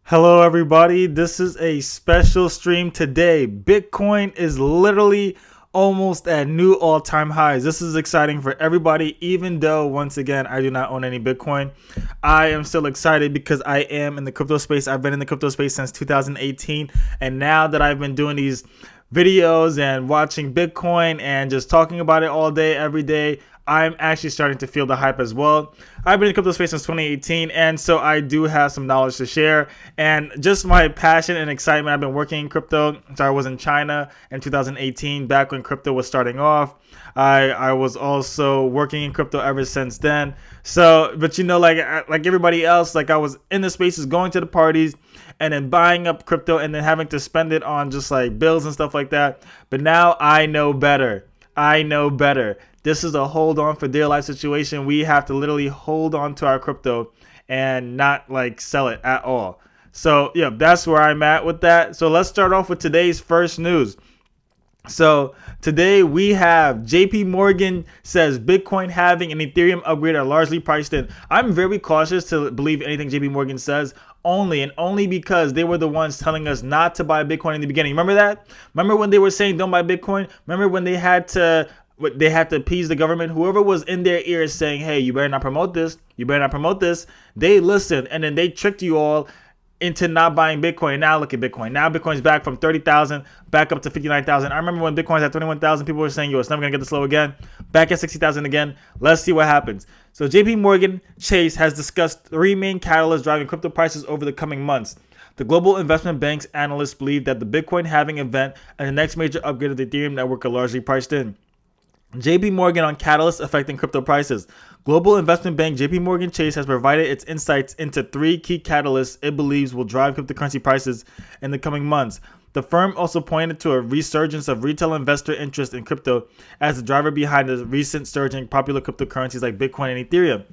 Hello everybody, this is a special stream today. Bitcoin is literally almost at new all-time highs. This is exciting for everybody, even though once again I do not own any Bitcoin. I am still excited because I am in the crypto space. I've been in the crypto space since 2018, and now that I've been doing these videos and watching Bitcoin and just talking about it all day, every day, I'm actually starting to feel the hype as well. I've been in the crypto space since 2018, and so I do have some knowledge to share. And just my passion and excitement, I've been working in crypto. So I was in China in 2018, back when crypto was starting off. I was also working in crypto ever since then. So, but you know, like everybody else, like I was in the spaces, going to the parties, and then buying up crypto, and then having to spend it on just like bills and stuff like that. But now I know better. I know better. This is a hold on for dear life situation. We have to literally hold on to our crypto and not like sell it at all. So yeah, that's where I'm at with that. So let's start off with today's first news. So today we have JPMorgan says Bitcoin halving and Ethereum upgrade are largely priced in. I'm very cautious to believe anything JPMorgan says, only because they were the ones telling us not to buy Bitcoin in the beginning. Remember that? Remember when they were saying don't buy Bitcoin? Remember when they had to appease the government? Whoever was in their ears saying, hey, you better not promote this, you better not promote this, they listened, and then they tricked you all into not buying Bitcoin. Now look at Bitcoin. Now Bitcoin's back from 30,000 back up to 59,000. I remember when Bitcoin's at 21,000, people were saying, yo, it's never gonna get this low again. Back at 60,000 again. Let's see what happens. So JPMorgan Chase has discussed three main catalysts driving crypto prices over the coming months. The global investment bank's analysts believe that the Bitcoin halving event and the next major upgrade of the Ethereum network are largely priced in. JPMorgan on catalysts affecting crypto prices. Global investment bank JPMorgan Chase has provided its insights into three key catalysts it believes will drive cryptocurrency prices in the coming months. The firm also pointed to a resurgence of retail investor interest in crypto as the driver behind the recent surge in popular cryptocurrencies like Bitcoin and Ethereum.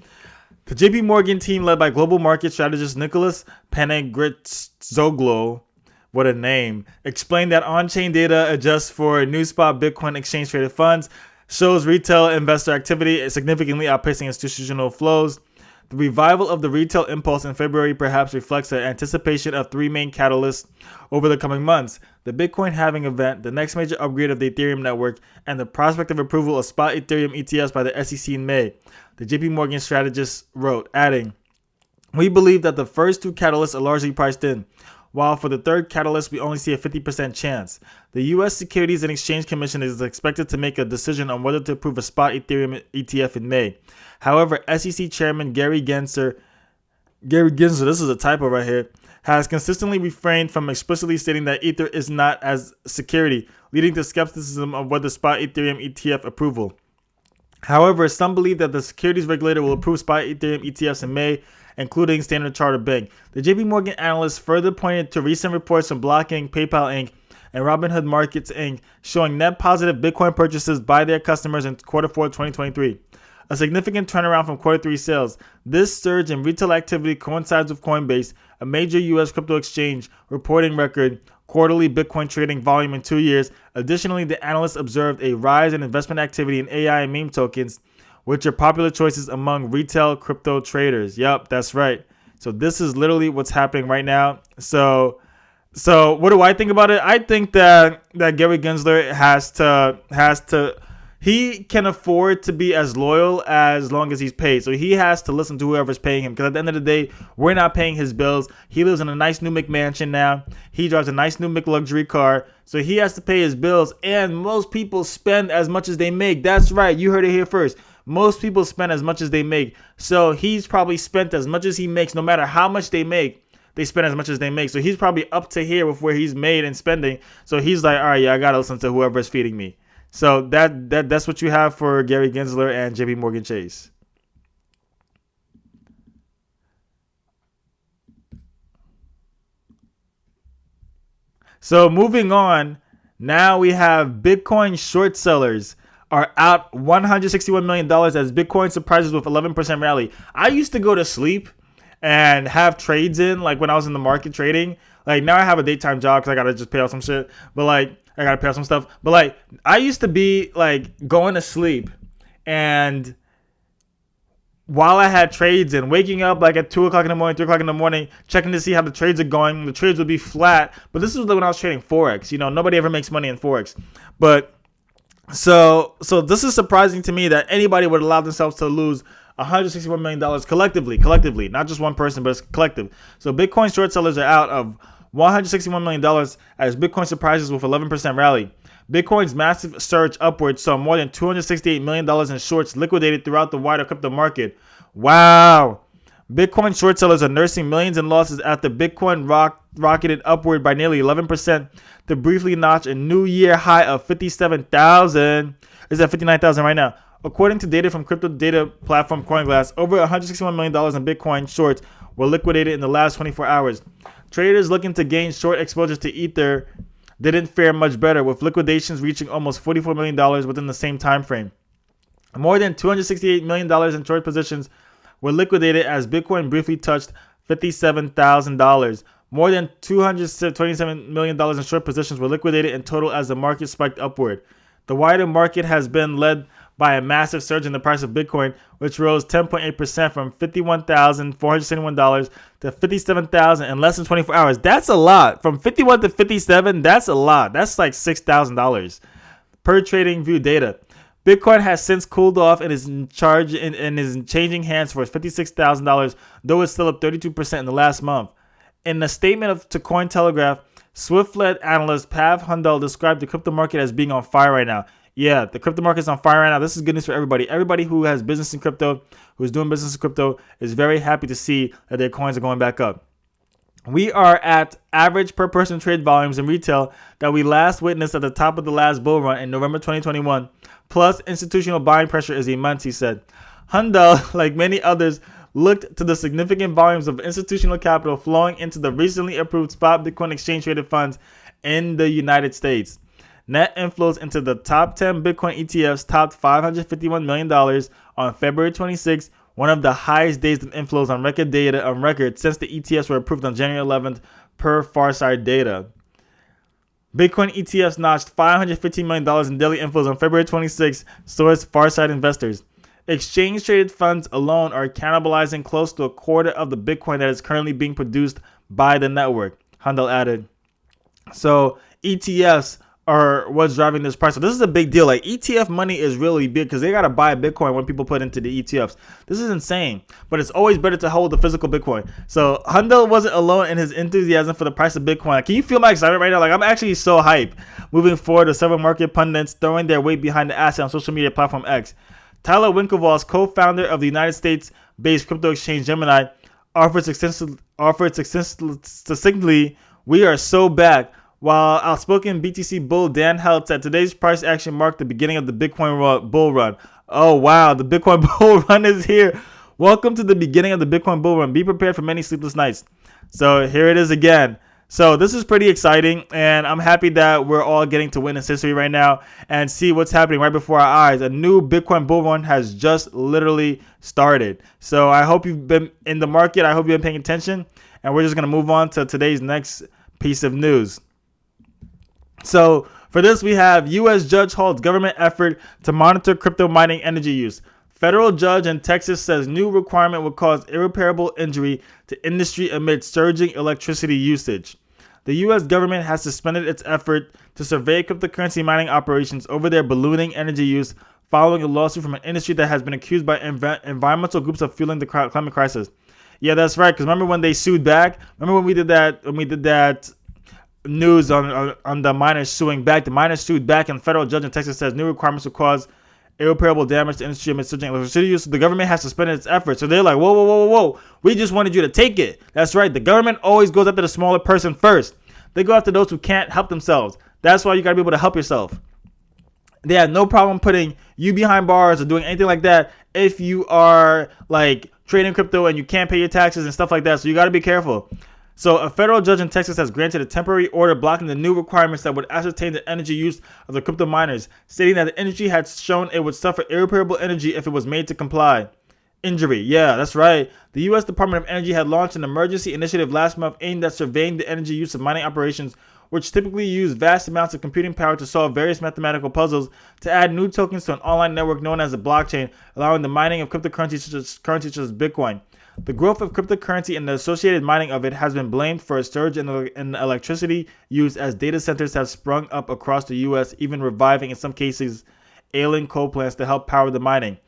The JPMorgan team, led by global market strategist Nicholas Panagritzoglu, what a name, explained that on-chain data adjusts for new spot Bitcoin exchange-traded funds shows retail investor activity is significantly outpacing institutional flows. The revival of the retail impulse in February perhaps reflects the anticipation of three main catalysts over the coming months: the Bitcoin halving event, the next major upgrade of the Ethereum network, and the prospect of approval of spot Ethereum ETFs by the SEC in May, the JPMorgan strategist wrote, adding, "We believe that the first two catalysts are largely priced in, while for the third catalyst, we only see a 50% chance. The U.S. Securities and Exchange Commission is expected to make a decision on whether to approve a spot Ethereum ETF in May. However, SEC Chairman Gary Gensler, this is a typo right here, has consistently refrained from explicitly stating that Ether is not as security, leading to skepticism of whether spot Ethereum ETF approval. However, some believe that the securities regulator will approve spot Ethereum ETFs in May, including Standard Chartered Bank." The JPMorgan analyst further pointed to recent reports from Block Inc., PayPal Inc., and Robinhood Markets Inc. showing net positive Bitcoin purchases by their customers in Q4 2023, a significant turnaround from Q3 sales. This surge in retail activity coincides with Coinbase, a major U.S. crypto exchange, reporting record quarterly Bitcoin trading volume in 2 years. Additionally, the analyst observed a rise in investment activity in AI and meme tokens, which are popular choices among retail crypto traders. Yep, that's right. So this is literally what's happening right now. So what do I think about it? I think that Gary Gensler has to he can afford to be as loyal as long as he's paid. So he has to listen to whoever's paying him, because at the end of the day, we're not paying his bills. He lives in a nice new McMansion now. He drives a nice new McLuxury car. So he has to pay his bills, and most people spend as much as they make. That's right. You heard it here first. Most people spend as much as they make. So he's probably spent as much as he makes. No matter how much they make, they spend as much as they make. So he's probably up to here with where he's made and spending. So he's like, all right, yeah, I got to listen to whoever's feeding me. So that's what you have for Gary Gensler and JPMorgan Chase. So moving on, now we have Bitcoin short sellers are out $161 million as Bitcoin surprises with 11% rally. I used to go to sleep and have trades in, like when I was in the market trading. Like now I have a daytime job because I got to just pay off some shit. But like I got to pay off some stuff. But like I used to be like going to sleep and while I had trades in, waking up like at 2 o'clock in the morning, 3 o'clock in the morning, checking to see how the trades are going. The trades would be flat, but this was when I was trading Forex. Nobody ever makes money in Forex. But so this is surprising to me that anybody would allow themselves to lose $161 million collectively, not just one person, but it's collective. So Bitcoin short sellers are out of $161 million as Bitcoin surprises with 11% rally. Bitcoin's massive surge upwards saw more than $268 million in shorts liquidated throughout the wider crypto market. Wow. Bitcoin short sellers are nursing millions in losses after Bitcoin rocketed upward by nearly 11% to briefly notch a new year high of 57,000. It's at 59,000 right now. According to data from crypto data platform CoinGlass, over $161 million in Bitcoin shorts were liquidated in the last 24 hours. Traders looking to gain short exposures to Ether didn't fare much better, with liquidations reaching almost $44 million within the same time frame. More than $268 million in short positions were liquidated as Bitcoin briefly touched $57,000. More than $227 million in short positions were liquidated in total as the market spiked upward. The wider market has been led by a massive surge in the price of Bitcoin, which rose 10.8% from $51,471 to $57,000 in less than 24 hours. That's a lot. From 51 to 57, that's a lot. That's like $6,000 per trading view data. Bitcoin has since cooled off and is in charge and is changing hands for $56,000, though it's still up 32% in the last month. In a statement to Cointelegraph, Swift-led analyst Pav Hundal described the crypto market as being on fire right now. Yeah, the crypto market is on fire right now. This is good news for everybody. Everybody who has business in crypto, who is doing business in crypto, is very happy to see that their coins are going back up. We are at average per person trade volumes in retail that we last witnessed at the top of the last bull run in November 2021. Plus, institutional buying pressure is immense, he said. Hundal, like many others, looked to the significant volumes of institutional capital flowing into the recently approved spot Bitcoin exchange traded funds in the United States. Net inflows into the top 10 Bitcoin ETFs topped $551 million on February 26, one of the highest days of inflows on record since the ETFs were approved on January 11th per Farsight data. Bitcoin ETFs notched $515 million in daily inflows on February 26, source Farsight Investors. Exchange-traded funds alone are cannibalizing close to a quarter of the Bitcoin that is currently being produced by the network, Hundal added. So ETFs are what's driving this price. So this is a big deal. Like ETF money is really big because they got to buy Bitcoin when people put into the ETFs. This is insane, but it's always better to hold the physical Bitcoin. So Hundal wasn't alone in his enthusiasm for the price of Bitcoin. Can you feel my excitement right now? Like I'm actually so hyped. Moving forward, with several market pundits throwing their weight behind the asset on social media platform X. Tyler Winklevoss, co-founder of the United States-based crypto exchange Gemini, offered succinctly, "We are so back." While outspoken BTC bull Dan Held said today's price action marked the beginning of the Bitcoin bull run. Oh wow, the Bitcoin bull run is here. Welcome to the beginning of the Bitcoin bull run. Be prepared for many sleepless nights. So here it is again. So this is pretty exciting, and I'm happy that we're all getting to witness history right now and see what's happening right before our eyes. A new Bitcoin bull run has just literally started. So I hope you've been in the market. I hope you've been paying attention, and we're just going to move on to today's next piece of news. So for this, we have U.S. judge halts government effort to monitor crypto mining energy use. Federal judge in Texas says new requirement will cause irreparable injury to industry amid surging electricity usage. The U.S. government has suspended its effort to survey cryptocurrency mining operations over their ballooning energy use following a lawsuit from an industry that has been accused by environmental groups of fueling the climate crisis. Yeah, that's right. Because remember when they sued back? Remember when we did that news on the miners suing back? The miners sued back, and federal judge in Texas says new requirements will cause irreparable damage to industry amid surging electricity use. So the government has suspended its efforts. So they're like, whoa. We just wanted you to take it. That's right. The government always goes after the smaller person first. They go after those who can't help themselves. That's why you got to be able to help yourself. They have no problem putting you behind bars or doing anything like that if you are like trading crypto and you can't pay your taxes and stuff like that. So you got to be careful. So a federal judge in Texas has granted a temporary order blocking the new requirements that would ascertain the energy use of the crypto miners, stating that the industry had shown it would suffer irreparable injury if it was made to comply. Injury. Yeah, that's right. The U.S. Department of Energy had launched an emergency initiative last month aimed at surveying the energy use of mining operations which typically use vast amounts of computing power to solve various mathematical puzzles, to add new tokens to an online network known as a blockchain, allowing the mining of cryptocurrencies such as Bitcoin. The growth of cryptocurrency and the associated mining of it has been blamed for a surge in electricity use as data centers have sprung up across the U.S., even reviving, in some cases, ailing coal plants to help power the mining.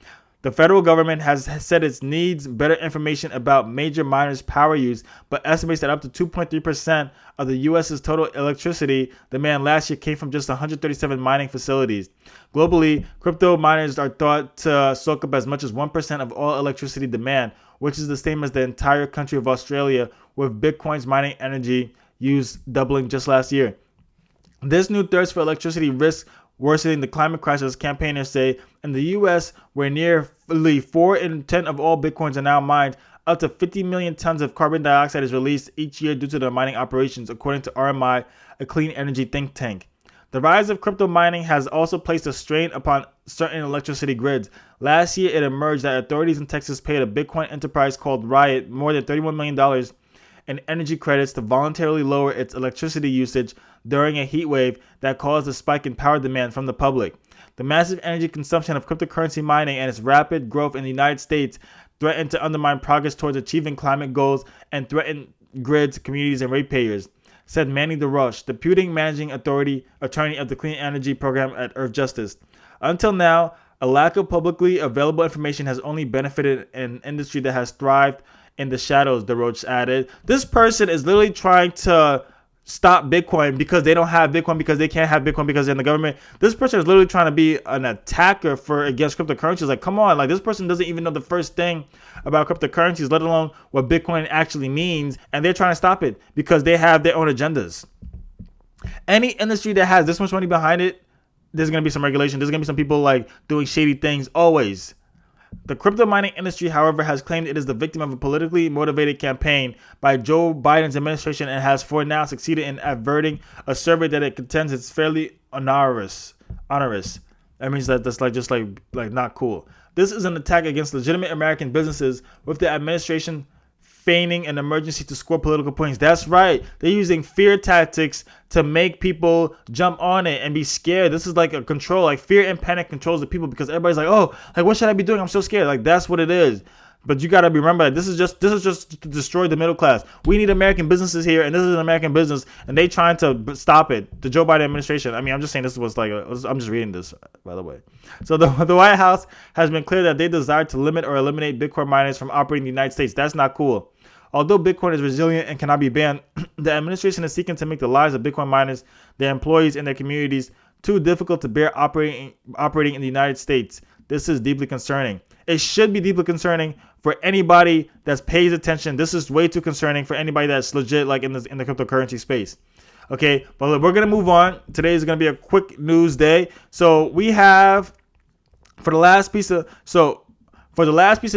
The federal government has said it needs better information about major miners' power use, but estimates that up to 2.3% of the U.S.'s total electricity demand last year came from just 137 mining facilities. Globally, crypto miners are thought to soak up as much as 1% of all electricity demand, which is the same as the entire country of Australia, with Bitcoin's mining energy use doubling just last year. This new thirst for electricity risks worsening the climate crisis, campaigners say. In the U.S., where nearly 4 in 10 of all Bitcoins are now mined, up to 50 million tons of carbon dioxide is released each year due to the mining operations, according to RMI, a clean energy think tank. The rise of crypto mining has also placed a strain upon certain electricity grids. Last year, it emerged that authorities in Texas paid a Bitcoin enterprise called Riot more than $31 million in energy credits to voluntarily lower its electricity usage during a heat wave that caused a spike in power demand from the public. The massive energy consumption of cryptocurrency mining and its rapid growth in the United States threaten to undermine progress towards achieving climate goals and threaten grids, communities, and ratepayers, said Manny DeRoche, Deputy Managing Attorney of the Clean Energy Program at Earth Justice. Until now, a lack of publicly available information has only benefited an industry that has thrived in the shadows, DeRoche added. This person is literally trying to stop Bitcoin because they don't have Bitcoin, because they can't have Bitcoin because they're in the government. This person is literally trying to be an attacker against cryptocurrencies. Like, come on, like this person doesn't even know the first thing about cryptocurrencies, let alone what Bitcoin actually means, and they're trying to stop it because they have their own agendas. Any industry that has this much money behind it, there's gonna be some regulation. There's gonna be some people like doing shady things always. The crypto mining industry, however, has claimed it is the victim of a politically motivated campaign by Joe Biden's administration and has for now succeeded in averting a survey that it contends is fairly onerous. That means that that's just not cool. This is an attack against legitimate American businesses, with the administration feigning an emergency to score political points. That's right. They're using fear tactics to make people jump on it and be scared. This is like a control, like fear and panic controls the people because everybody's like, oh, like what should I be doing? I'm so scared. Like that's what it is. But you gotta remember that this is just to destroy the middle class. We need American businesses here, and this is an American business, and they trying to stop it. The Joe Biden administration. I mean, I'm just saying this was I'm just reading this, by the way. So the White House has been clear that they desire to limit or eliminate Bitcoin miners from operating in the United States. That's not cool. Although Bitcoin is resilient and cannot be banned, the administration is seeking to make the lives of Bitcoin miners, their employees, and their communities too difficult to bear operating in the United States. This is deeply concerning. It should be deeply concerning for anybody that pays attention. This is way too concerning for anybody that's legit like in the cryptocurrency space. Okay, but we're gonna move on. Today is gonna be a quick news day. So we have for the last piece of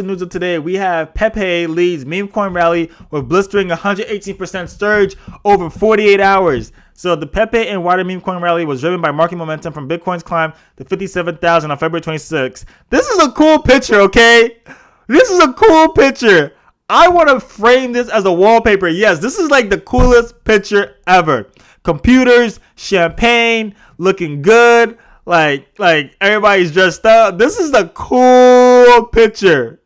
news of today, we have Pepe leads meme coin rally with blistering 118% surge over 48 hours. So the Pepe and wider meme coin rally was driven by market momentum from Bitcoin's climb to 57,000 on February 26. This is a cool picture, okay? This is a cool picture. I want to frame this as a wallpaper. Yes, this is like the coolest picture ever. Computers, champagne, looking good. Like everybody's dressed up. This is a cool picture.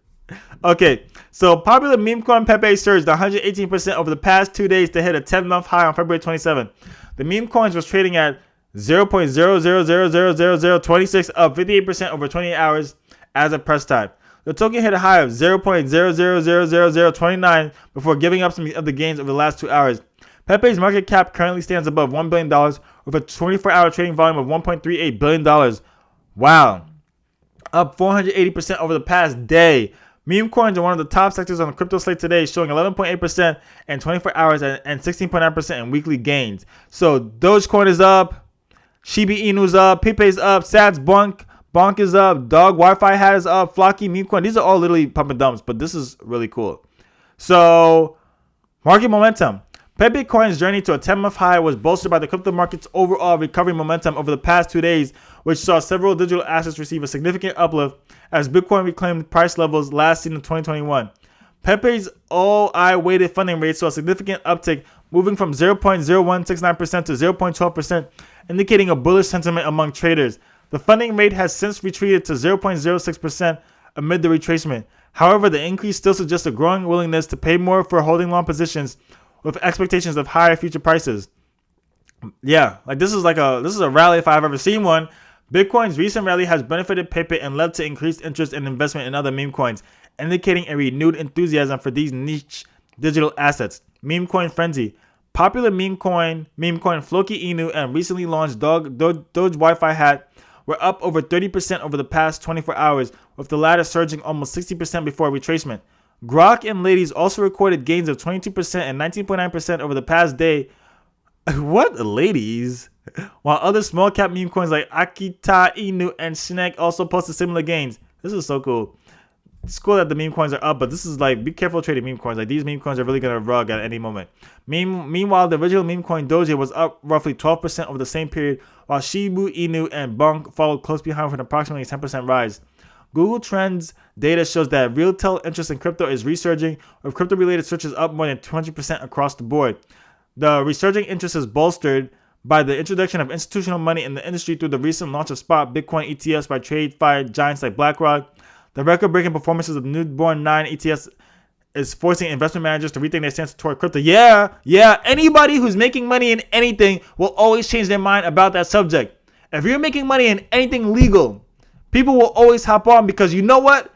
Okay, so popular meme coin Pepe surged 118% over the past 2 days to hit a 10-month high on February 27. The meme coins was trading at 0.00000026, up 58% over 28 hours as of press time. The token hit a high of 0.00000029 before giving up some of the gains over the last 2 hours. Pepe's market cap currently stands above $1 billion with a 24-hour trading volume of $1.38 billion. Wow. Up 480% over the past day. Meme coins are one of the top sectors on the crypto slate today, showing 11.8% in 24 hours and 16.9% in weekly gains. So Dogecoin is up, Shiba Inu's up, Pepe's up, Sats Bonk is up, Dog Wi-Fi Hat is up, Flocky, meme coin. These are all literally pump and dumps, but this is really cool. So market momentum. Pepe Coin's journey to a 10-month high was bolstered by the crypto market's overall recovery momentum over the past 2 days, which saw several digital assets receive a significant uplift as Bitcoin reclaimed price levels last seen in 2021. Pepe's all-I weighted funding rate saw a significant uptick, moving from 0.0169% to 0.12%, indicating a bullish sentiment among traders. The funding rate has since retreated to 0.06% amid the retracement. However, the increase still suggests a growing willingness to pay more for holding long positions with expectations of higher future prices. Yeah, like this is a rally if I've ever seen one. Bitcoin's recent rally has benefited Pepe and led to increased interest and investment in other meme coins, indicating a renewed enthusiasm for these niche digital assets. Meme coin frenzy. Popular meme coin Floki Inu and recently launched Doge Wi-Fi hat were up over 30% over the past 24 hours, with the latter surging almost 60% before retracement. Grok and Ladies also recorded gains of 22% and 19.9% over the past day. What? Ladies? While other small cap meme coins like Akita Inu and Snake also posted similar gains. This is so cool. It's cool that the meme coins are up, but this is like, be careful trading meme coins. Like, these meme coins are really going to rug at any moment. Meanwhile, the original meme coin Doge was up roughly 12% over the same period, while Shibu Inu and Bonk followed close behind with an approximately 10% rise. Google Trends data shows that retail interest in crypto is resurging, with crypto-related searches up more than 20% across the board. The resurging interest is bolstered by the introduction of institutional money in the industry through the recent launch of spot Bitcoin ETFs by TradeFi giants like BlackRock. The record-breaking performances of the newborn 9 ETFs is forcing investment managers to rethink their stance toward crypto. Yeah. Anybody who's making money in anything will always change their mind about that subject. If you're making money in anything legal, people will always hop on because you know what?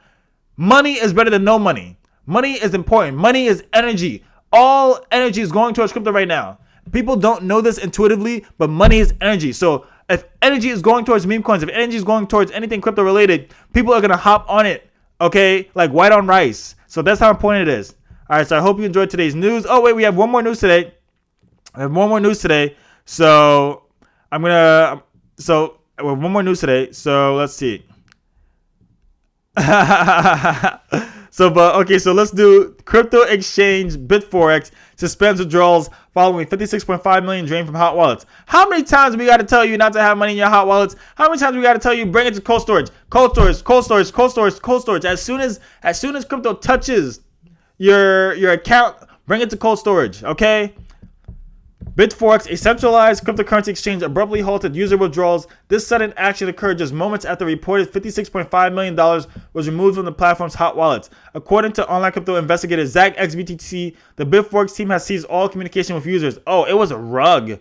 Money is better than no money. Money is important. Money is energy. All energy is going towards crypto right now. People don't know this intuitively, but money is energy. So if energy is going towards meme coins, if energy is going towards anything crypto related, people are going to hop on it, okay? Like white on rice. So that's how important it is. All right, so I hope you enjoyed today's news. Oh, wait, we have one more news today. So we have one more news today. So let's see. So let's do crypto exchange Bitforex suspends withdrawals following 56.5 million drained from hot wallets. How many times we got to tell you not to have money in your hot wallets? How many times we got to tell you bring it to cold storage? As soon as crypto touches your account, bring it to cold storage, okay? Bitforex, a centralized cryptocurrency exchange, abruptly halted user withdrawals. This sudden action occurred just moments after reported $56.5 million was removed from the platform's hot wallets. According to online crypto investigator Zach XBTC, the Bitforex team has seized all communication with users. Oh, it was a rug.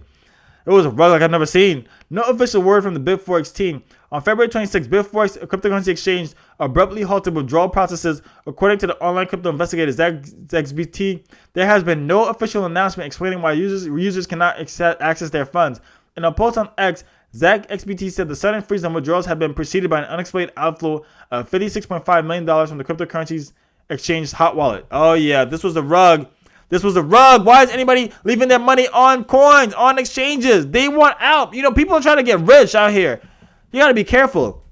It was a rug like I've never seen. No official word from the Bitforex team. On February 26, Bitforex, a cryptocurrency exchange, abruptly halted withdrawal processes. According to the online crypto investigator Zach XBT, there has been no official announcement explaining why users cannot access their funds. In a post on X, Zach XBT said the sudden freeze on withdrawals had been preceded by an unexplained outflow of $56.5 million from the cryptocurrency's exchange's hot wallet. Oh yeah, this was a rug. Why is anybody leaving their money on coins, on exchanges? They want out. People are trying to get rich out here. You got to be careful.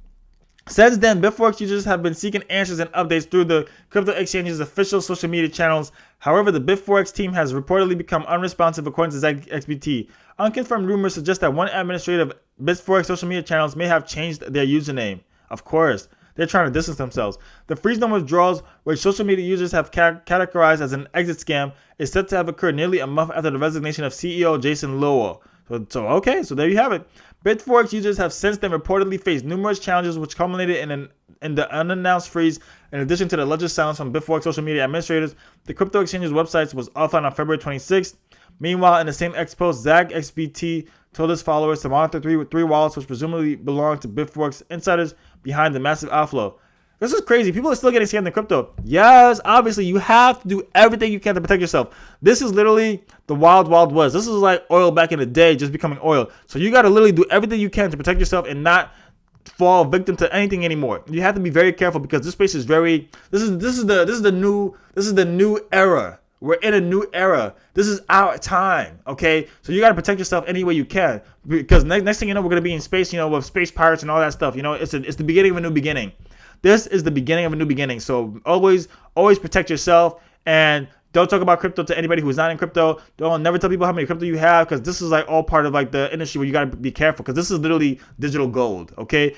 Since then, Bitforex users have been seeking answers and updates through the crypto exchange's official social media channels. However, the Bitforex team has reportedly become unresponsive according to XBT. Unconfirmed rumors suggest that one administrator of Bitforex social media channels may have changed their username. Of course, they're trying to distance themselves. The freeze on withdrawals, which social media users have categorized as an exit scam, is said to have occurred nearly a month after the resignation of CEO Jason Lowell. So there you have it. Bitforex users have since then reportedly faced numerous challenges which culminated in the unannounced freeze. In addition to the alleged silence from Bitforex social media administrators, the crypto exchange's website was offline on February 26th. Meanwhile, in the same X post, Zach XBT told his followers to monitor three wallets which presumably belong to Bitforex insiders behind the massive outflow. This is crazy. People are still getting scammed in crypto. Yes, obviously, you have to do everything you can to protect yourself. This is literally the wild, wild west. This is like oil back in the day, just becoming oil. So you got to literally do everything you can to protect yourself and not fall victim to anything anymore. You have to be very careful because this space is very. This is the new era. We're in a new era. This is our time, okay? So you got to protect yourself any way you can because next thing you know, we're gonna be in space, with space pirates and all that stuff. It's the beginning of a new beginning. This is the beginning of a new beginning. So always protect yourself and don't talk about crypto to anybody who's not in crypto. Don't never tell people how many crypto you have because this is like all part of like the industry where you got to be careful because this is literally digital gold, okay?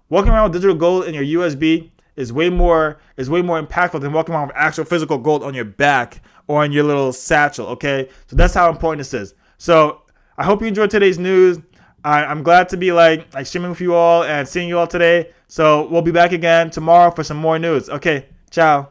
Walking around with digital gold in your USB is way more impactful than walking around with actual physical gold on your back or on your little satchel. Okay, so that's how important this is. So I hope you enjoyed today's news. I'm glad to be like streaming with you all and seeing you all today. So we'll be back again tomorrow for some more news. Okay, ciao.